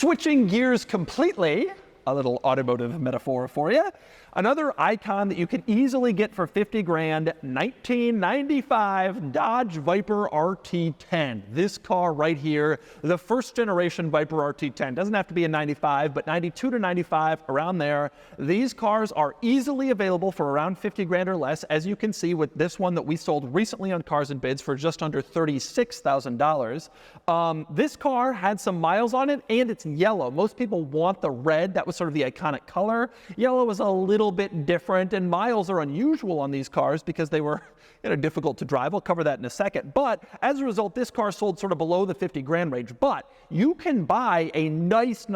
Switching gears completely, a little automotive metaphor for you. Another icon that you can easily get for 50 grand, 1995 Dodge Viper RT10. This car right here, the first generation Viper RT10. Doesn't have to be a 95, but 92 to 95, around there. These cars are easily available for around 50 grand or less, as you can see with this one that we sold recently on Cars and Bids for just under $36,000. This car had some miles on it, and it's yellow. Most people want the red. That was sort of the iconic color. Yellow is a little bit different, and miles are unusual on these cars because they were difficult to drive. I'll cover that in a second. But as a result, this car sold sort of below the 50 grand range. But you can buy a nice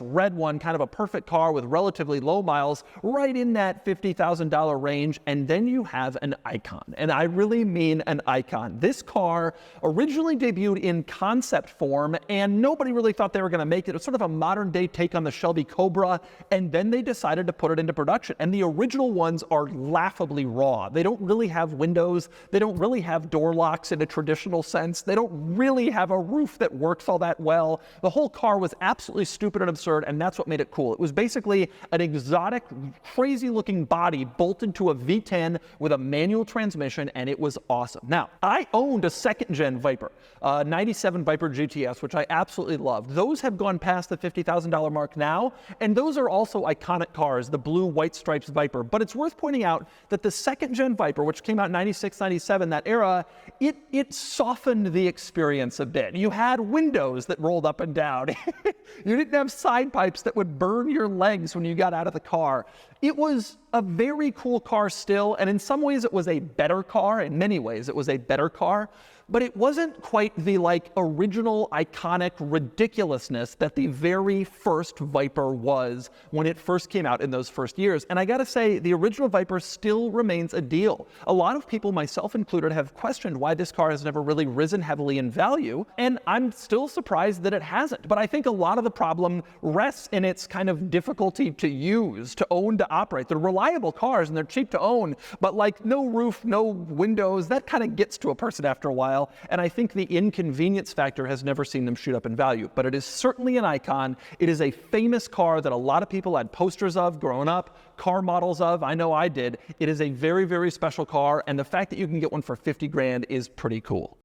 red one, kind of a perfect car with relatively low miles, right in that $50,000 range, and then you have an icon. And I really mean an icon. This car originally debuted in concept form, and nobody really thought they were going to make it. It was sort of a modern day take on the Shelby Cobra, and then they decided to put it into production. And the original ones are laughably raw. They don't really have windows. They don't really have door locks in a traditional sense. They don't really have a roof that works all that well. The whole car was absolutely stupid and absurd, and that's what made it cool. It was basically an exotic, crazy-looking body bolted to a V10 with a manual transmission, and it was awesome. Now, I owned a second-gen Viper, 97 Viper GTS, which I absolutely loved. Those have gone past the $50,000 mark now, and those are also iconic cars, the blue, white stripes Viper. But it's worth pointing out that the second-gen Viper, which came out 96, 97, that era, it softened the experience a bit. You had windows that rolled up and down. You didn't have side pipes that would burn your legs when you got out of the car. It was a very cool car still, and in some ways it was a better car. In many ways it was a better car, but it wasn't quite the original iconic ridiculousness that the very first Viper was when it first came out in those first years. And I gotta say, the original Viper still remains a deal. A lot of people, myself included, have questioned why this car has never really risen heavily in value, and I'm still surprised that it hasn't. But I think a lot of the problem rests in its kind of difficulty to use, to own, to operate. They're reliable cars and they're cheap to own, but no roof, no windows, that kind of gets to a person after a while. And I think the inconvenience factor has never seen them shoot up in value. But it is certainly an icon. It is a famous car that a lot of people had posters of growing up, car models of. I know I did. It is a very special car, and the fact that you can get one for 50 grand is pretty cool.